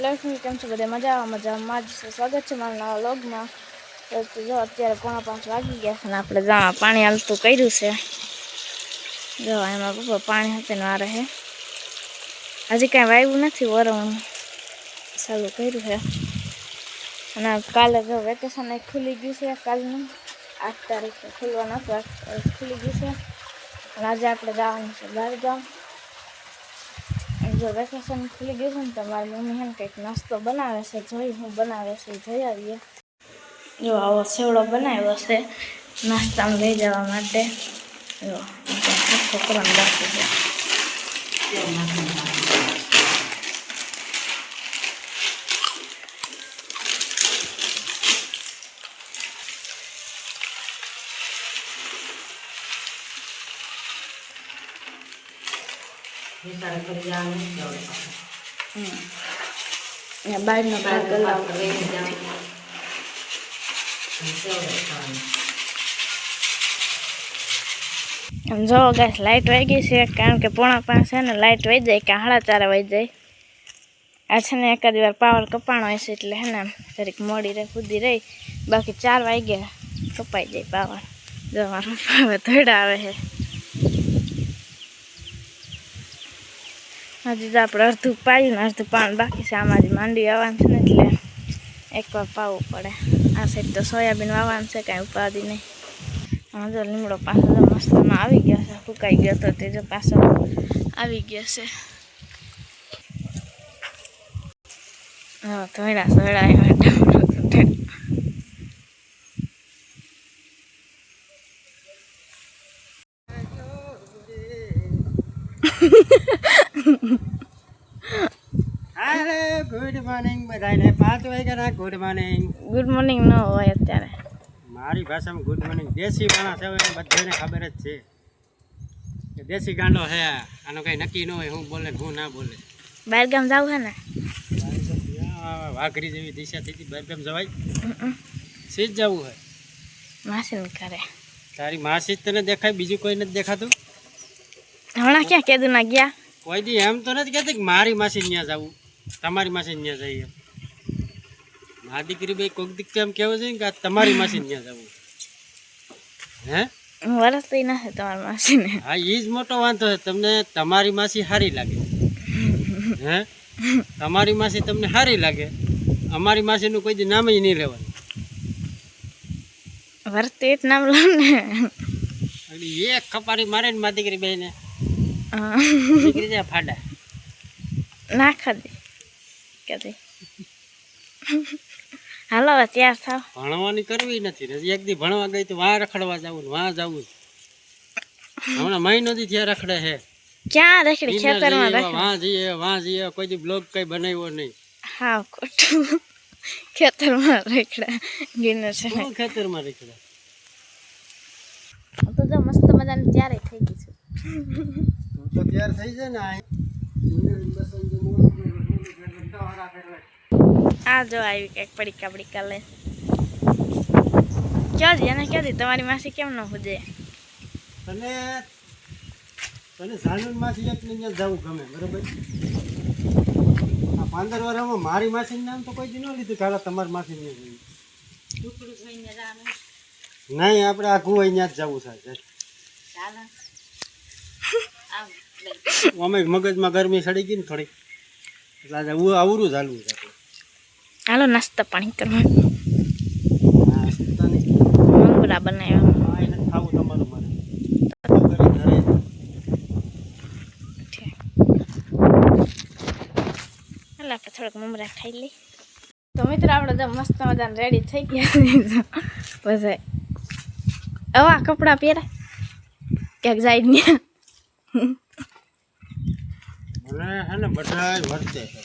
લક્ષ્મી કેમ છો બધા મજામાં જ છે। સ્વાગત છે મારા નવા વ્લોગમાં। તો જો અત્યારે 4:45 વાગી ગયા છે ને આપણે જાવા પાણી હાલતું કર્યું છે। જો એમાં પપ્પા પાણી હતે ને આ રહે હજી કાંઈ વાવ્યું નથી વરણું ચાલુ કર્યું છે। અને કાલે જો વેકેશન ખુલી ગયું છે કાલનું 8 તારીખે ખુલવાનું હતું ખુલી ગયું છે અને આજે આપણે જવાનું છે બહાર ગામ। जो वेकेशन खुली गई है तो मारी मम्मी है कई नास्तो बनावे से जोई हूँ बनावे से जोई आवीए। जो आवो सेवड़ो बनाव्यो से नास्ता में लई जवा माटे। जो छोकराने बाकी है बाहर ना जो गैस लाइट वही गई है कारण के 4:45 है ने लाइट वही जाए कि 4:30 वही जाए। आ छे ने एकादी वार पावर कपाणो हशे એટલે है ने जरीक मोड़ी रे खुदी रही बाकी 4 वागे कपाई जाए पावर। जो मारो पावर थोड़ा आवे है हजी तो आप अर्धु पाई ने अर्धु पान बाकी से आम आज मांडवी आवान छे ने એટલે एक बार पावू पड़े। आ साइड तो सोयाबीन वावान छे काई उपाधी नहीं। हाँ जो लीमड़ो पाछो जो मस्त में आवी गयो छे फूकाई गयो तो ते जो पाछो आवी गयो छे। हाँ थोड़ा थोड़ा हेलो गुड मॉर्निंग बधाईने 5 वाग्याना गुड मॉर्निंग न होय अत्यारे मारी भाषामां गुड मॉर्निंग देशी माणस है बधाने खबर ज छे के देशी गांडो है आनो कई नक्की न होय हूँ बोले हूँ ना बोले। बाहर गाम जाव है ने वाघरी जेवी दिशा थी बाहर गाम जवाय सीज जावू है मासी ने करे तारी मासी तने देखाय बीजू कोई न देखातुं हणा क्या केदू ना गया कोई दी एम तो नहीं कहती मारी मासी न्या जावू तमारी मासी न्या जाइए मां दीकरी भाई कोक दीक तो एम कहेवो छे के तमारी मासी न्या जावू हैं वरसती ना है तमारी मासी ने। हाँ ई ज मोटो वांधो है तमने तमारी मासी हारी लागे हैं तमारी मासी तमने हारी लागे अमारी मासी नु कोई दी नाम ही नहीं लेवानुं वरते ज नाम लो ने अरे ये खपारी मारे ने मां दीकरी भाई ने दीकरी जा फाड़ा ना खदे कदे हालो तैयार थाव भणवानी करवी नथी ने एक दी भणवा गई तो वहां रखड़वा जावू ने वहां जावू हमणा महीनो दी थया रखड़े है क्या रखड़ी खेतर में रख वहां जी कोई दी ब्लॉग कई बनाव्यो नहीं। हाँ कोटू खेतर में रखड़ा गिने छे को खेतर में रखड़ा तो जो मस्त मजा ने तैयार થઈ ગઈ છે तो तैयार થઈ જાય ને आ जो आई एक पड़ीका पड़ीका ले क्या जी ने क्या दी तुम्हारी मासी केम न हो जाए तने तने जानुन मासी એટલે ને જાવું ગમે બરાબર આ 15 વર્ષમાં મારી માસી નામ તો કોઈ દી ન લીધું કાલા તમાર માસી ને ટુકડું જોઈને જાનું નહીં આપણે આ ગુવાઈ ન્યા જ જાવું છે ચાલ આમ અમે મગજમાં ગરમી સડી ગઈ ને થોડી એટલે આજે આવરું ચાલવું છે આપણે હાલો નાસ્તા પાણી કરવા નાસ્તા નહીં મંગરા બનાવ્યા આ એને ખાવું તમારું મને હાલ આપણે થોડુંક મમરા ખાઈ લઈ તો મિત્રો આપણે તો મસ્ત મજાને રેડી થઈ ગયા પછી આવા કપડાં પહેરાય ક્યાંક જાય ને મને હે ને બધા વર્તે છે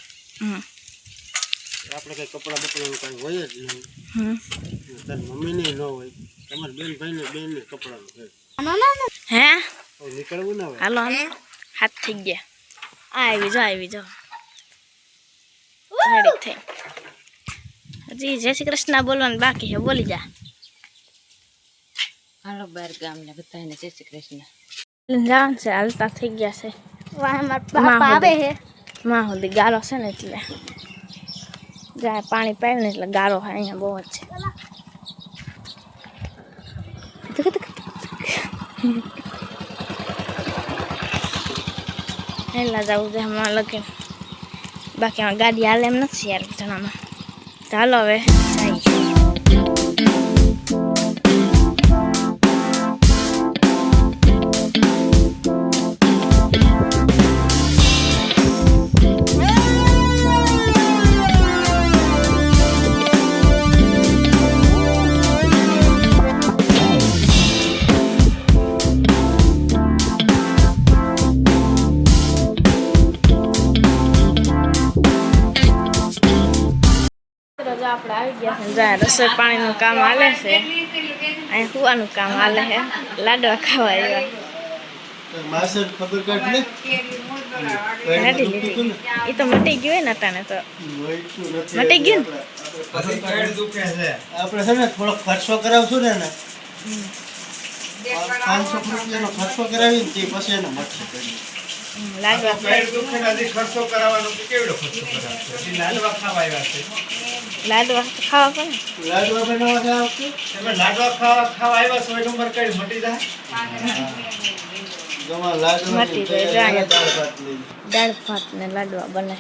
આપણે કઈ કપડા બપડાનું કઈ હોય જ નહીં તારી મમ્મીની ન હોય તમારા બેન ભાઈને બેનને કપડાનું છે હે નીકળવું ના હોય હાલો હાથ થઈ ગયા આવી જાઓ રેડી થઈ હજી જય શ્રી કૃષ્ણ બોલવાનું બાકી છે બોલી જા હાલો બાર ગામને બધાને જય શ્રી કૃષ્ણ જાન છે હાલતા થઈ ગયા છે વાહ મારા બાપા આવે હે માં સુધી ગારો છે ને એટલે જ્યાં પાણી પાયું ને એટલે ગારો હોય અહીંયા બહુ જ છે હેલા જવું છે હમણાં લગીને બાકી આમાં ગાડી હાલે એમ નથી યાર જણામાં ચાલો હવે આપણે આવી ગયા છે જ્યાં રસોઈ પાણીનું કામ હાલે છે અહીં સુવાનું કામ હાલે છે લાડવા ખાવા આવ્યા કાઢી લીધી એ તો મટી ગયું હોય ને અટાણે તો મટી ગયું ને આપણે છે ને થોડો ખર્ચો કરાવશું ને 500 રૂપિયાનો ખર્ચો કરાવી ને પછી એને મટશે લાડવા ખર્ચો કરાવવાનો કેવડો ખર્ચો કરાવશે લાડવા ખાવા આવ્યા છે લાડવા ખાવા પડે લાડવા બનાવવા છે આવશે તમે લાડવા ખાવા આવ્યા છો એ નંબર કઈ મટી જાય ગમા લાડવા મટી જાય દાળ ભાત ને લાડવા બને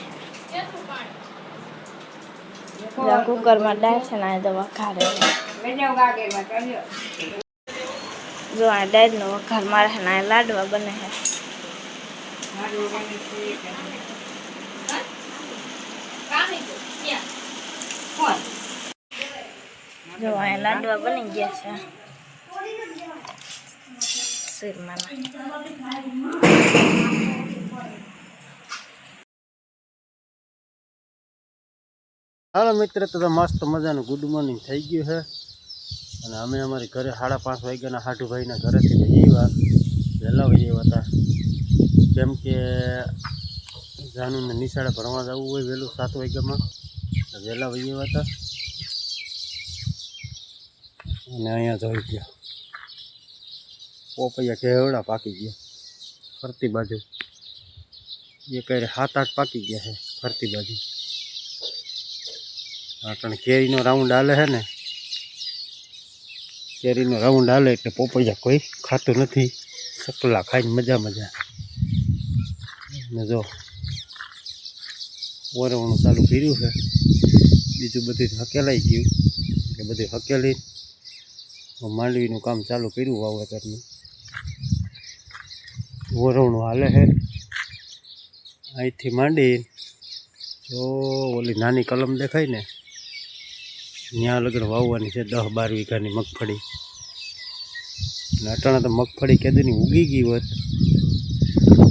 કુકરમાં દાળ છે ને આ તો વઘારે જો આ દાળનો વઘાર મારે છે ને આ લાડવા બને છે જો અહીંયા લાડવા બની ગયા છે શીરમાના હાલો મિત્ર તો મસ્ત મજાનું ગુડ મોર્નિંગ થઈ ગયું છે અને અમે અમારી ઘરે 5:30 વાગ્યાના હાટુભાઈના ઘરેથી વહેલા વહેલા હતા કેમ કે જાનુને નિશાળે ભણવા જવું હોય વહેલું 7 વાગ્યામાં વહેલા વહેલા હતા અને અહીંયા જોઈ ગયા પોપૈયા કેવડા પાકી ગયા ફરતી બાજુ એ કઈ 7-8 પાકી ગયા છે ફરતી બાજુ કારણ કેરીનો રાઉન્ડ હાલે છે ને કેરીનો રાઉન્ડ હાલે એટલે પોપૈયા કોઈ ખાતું નથી સકલા ખાઈને મજા ને જો વરવણું ચાલુ કર્યું છે બીજું બધું હકેલાઈ ગયું કે બધું હકેલી માંડવીનું કામ ચાલુ કર્યું વાવેતરનું વરવણું હાલે છે અહીંથી માંડી જો ઓલી નાની કલમ દેખાય ને ત્યાં લગન વાવવાની છે 10-12 વીઘાની મગફળી અને અટાણા તો મગફળી કેદુની ઉગી ગઈ હોત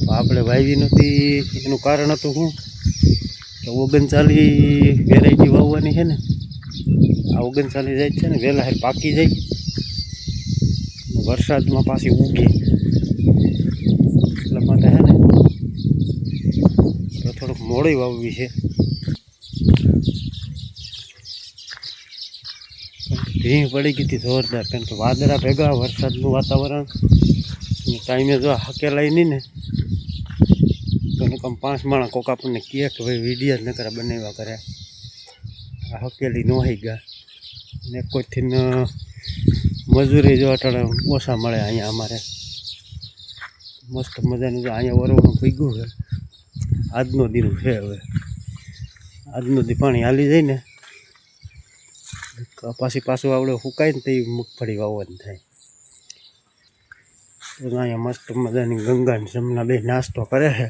તો આપણે વાવી નહોતી એનું કારણ હતું શું કે 39 વેરાયટી વાવવાની છે ને આ 39 જાય છે ને વહેલા હાર પાકી જાય વરસાદમાં પાછી ઉગે એટલા માટે છે ને તો થોડુંક મોડી વાવવી છે ભીંગ પડી ગઈ હતી જોરદાર કારણ કે વાદળા ભેગા વરસાદનું વાતાવરણ ટાઈમે જો હકેલાય નહીં ને તો કમ 5 માણસ કોક આપણને કહે કે ભાઈ વિડીયો જ ન કરે બનાવ્યા કરે આ હકેલી ન હોય ગયા ને કોઈથી મજૂરી જો અટાણે ઓછા મળે અહીંયા અમારે મસ્ત મજાનું જો અહીંયા વરવાનું ભીગું છે આજનો દિન છે હવે આજનો દી પાણી હાલી જાય ને પાછું આવડે સુકાય ને તો એ મગફળી વાવવાની થાય તો અહીંયા મસ્ત મજાની ગંગા ને જમના બે નાસ્તો કરે છે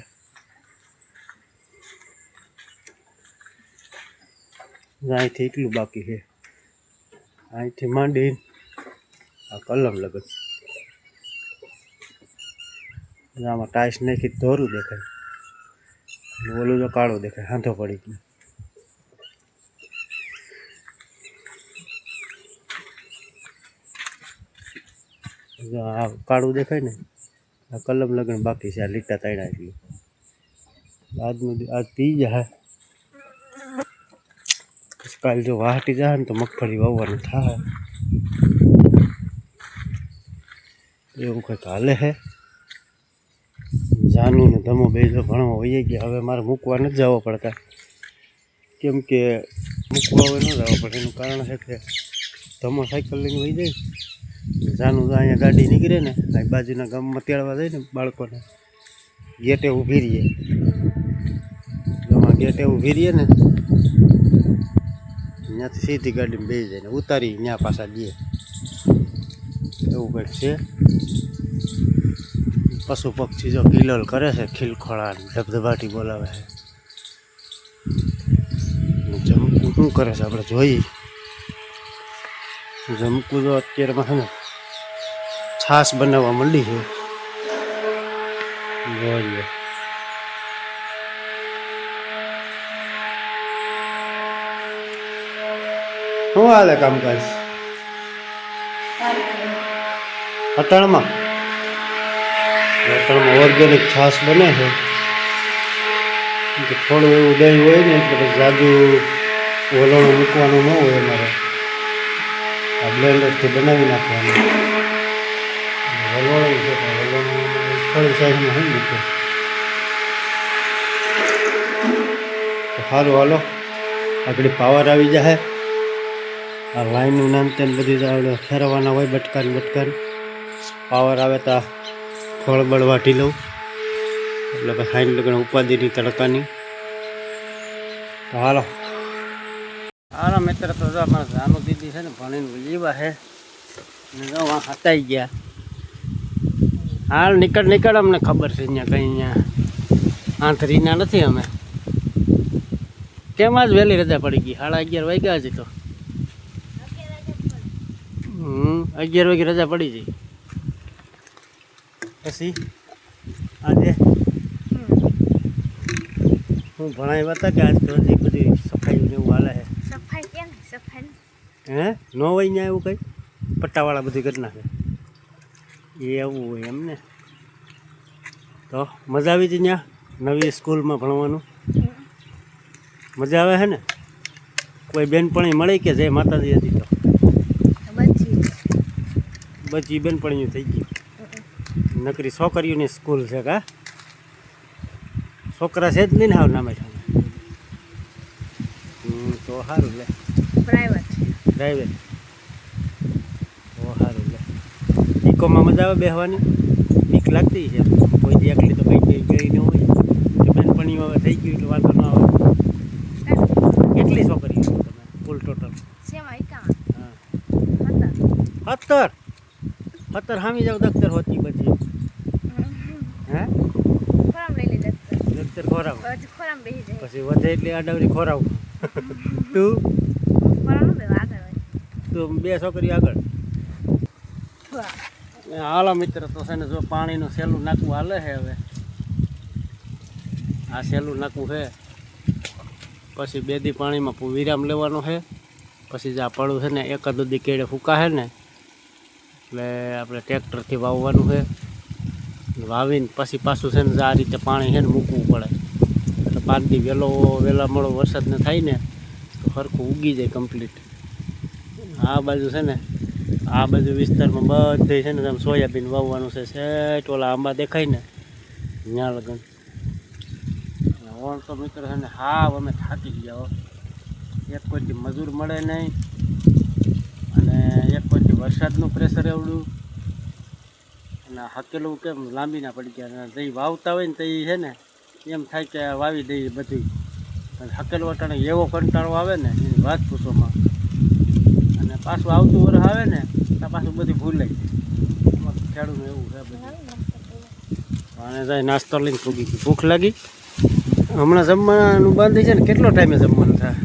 અહીંથી એટલું બાકી છે અહીંથી માંડી આ કલમ લગન આમાં ટાઈસ નાખી ધોરું દેખાય ઓલું તો કાળું દેખાય હાંધો પડી ગયું આ કાળું દેખાય ને આ કલમ લગન બાકી છે આ લીટા તળ્યા એટલું આજનું આજ પી જાય કાલે જો વાહટી જાય ને તો મગફળી વાવવાનું થાય એવું કંઈક હાલે છે જાનું ને ધમો બે જો ભણવા વહી ગયા હવે મારે મૂકવા નથી જવા પડતા કેમ કે મૂકવા હોય ન જવા પડે. એનું કારણ છે કે ધમો સાયકલ લઈને વહી જાય. જાનું તો અહીંયા ગાડી નીકળે ને આ બાજુના ગામમાં તેડવા જાય ને બાળકોને ગેટે ઊભી રહીએ. આમાં ગેટે ઊભી રહીએ ને ત્યાંથી સીધી ગાડીમાં બેસી જાય ને ઉતારી ત્યાં પાછા જઈએ. એવું કંઈક છે. પશુ પક્ષી જો કિલોલ કરે છે, ખીલખોળા ધબધબાટી બોલાવે છે. જમકું શું કરે છે આપણે જોઈએ. જમકું તો અત્યારમાં છે ને છાશ બનાવવા માંડી છે. જોઈએ શું હાલે કામકાજ અટાણમાં ઓર્ગેનિક છાશ બને છે. થોડું એવું દહીં હોય ને એટલે પછી જાજુ વલણું મૂકવાનું ન હોય અમારે. આ બ્લેન્ડરથી બનાવી નાખવાનું વલણું છે. વલણું થોડી સાઈઝમાં હોય મૂકે તો સારું. હાલો આગળ પાવર આવી જાય. આ લાઈનનું નામ તેને બધું ફેરવવાના હોય બટકાન. પાવર આવે તો ખોળ બળ વાટી લઉં એટલે પછી હાઈન લગન ઉપાધિની તડકાની. તો હાલો મિત્ર. તો જો અમારા જાનું દીદી છે ને ભણીને લીવા છે ને જો હતાઈ ગયા. હાલ નીકળ અમને ખબર છે. અહીંયા કંઈ અહીંયા આંતરીના નથી અમે. કેમ આજ વહેલી રજા પડી ગઈ? 11:30 વાગ્યા હજી તો. 11 વાગે રજા પડી જઈ. પછી આજે હું ભણાવ્યા હતા કે આજ તો હજી બધી સફાઈ ને એવું હાલે છે. સફાઈ કેમ સફાઈ હે ન હોય ત્યાં એવું કંઈ પટ્ટાવાળા બધી કરી નાખે એ એવું હોય એમને. તો મજા આવી હતી ત્યાં નવી સ્કૂલમાં ભણવાનું? મજા આવે છે ને? કોઈ બેનપણી મળી કે જે માતાજી હતી તો બચી બેનપણીઓ થઈ ગઈ? નકરી છોકરીઓની સ્કૂલ છે કા? છોકરા છે જ નહીં ને હાવ નામે ઠામે. તો સારું લે. પ્રાઇવેટ તો સારું લે. ઇકોમાં મજા આવે બેસવાની? બીક લાગતી છે કોઈ દી એકલી તો કંઈ ગઈ ન હોય કે બેનપણીઓ હવે થઈ ગયું એટલે વાંધો ન આવે. કેટલી છોકરીઓ છો તમે કુલ ટોટલ? હા 17 હામી જાવ દફતર હોતી બધી. હે દફતર ખોરાવ પછી વધે એટલે આડાવરી ખોરાવ. તું 2 છોકરીઓ આગળ. હાલો મિત્ર. તો છે ને જો પાણીનું સહેલું નાકવું હાલે છે. હવે આ સહેલું નાકવું છે. પછી 2 દી પાણીમાં વિરામ લેવાનો છે. પછી જે આ પડું છે ને 1 દી કેળે ફૂકા છે ને એટલે આપણે ટ્રેક્ટરથી વાવવાનું છે. વાવીને પછી પાછું છે ને આ રીતે પાણી છે ને મૂકવું પડે. એટલે 5 દી વહેલા મોડો વરસાદ ને થાય ને તો સરખું ઉગી જાય કમ્પ્લીટ. આ બાજુ છે ને આ બાજુ વિસ્તારમાં બધે છે ને તમે સોયાબીન વાવવાનું છે. સેટ ઓલા આંબા દેખાય ને ત્યાં લગન. ઓણ તો મિત્ર છે ને હાવ અમે થાકી ગયા હો. એક કોઈથી મજૂર મળે નહીં અને એક કોઈથી વરસાદનું પ્રેશર એવડું અને હકેલું કેમ લાંબી ના પડી ગયા. જે વાવતા હોય ને તો એ છે ને એમ થાય કે વાવી દઈએ બધું. હકેલું અટાણે એવો કંટાળો આવે ને એની વાત પૂછવામાં. અને પાછું આવતું વર્ષ આવે ને તો પાછું બધું ભૂલાઈ જાય. ખેડૂતનું એવું છે બધું. અને જાય નાસ્તો લઈને પૂગી ગઈ. ભૂખ લાગી. હમણાં જમવાનું બાંધી છે ને કેટલો ટાઈમે જમવાનું થાય?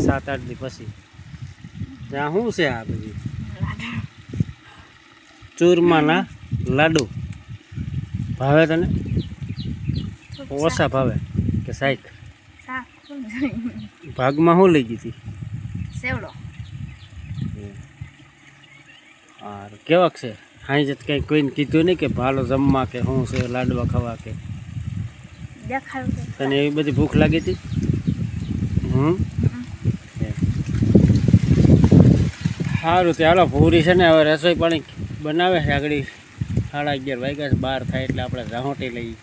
7-8 દી પછી. ત્યાં શું છે આ બધી? ચૂરમાના લાડુ ભાવે તને? ઓછા ભાવે કે સાઈક? ભાગમાં શું લઈ ગઈ હતી? સેવડો. હા કેવાક છે? હાઈ જત કંઈ કોઈને કીધું નહીં કે ભાલો જમવા કે શું છે લાડવા ખાવા કે? તને એવી બધી ભૂખ લાગી હતી? સારું ચાલો. પૂરી છે ને હવે રસોઈ પાણી બનાવે છે. આગળ 11:30 વાગ્યા છે. 12 થાય એટલે આપણે ઝાહોટી લઈએ,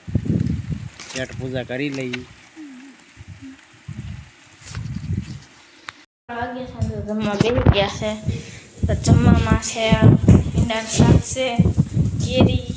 પેટ પૂજા કરી લઈએ. વાગ્યા છે તો જમવા બેસી ગયા છે તો જમવામાં છે ભીંડાનું શાક છે કેરી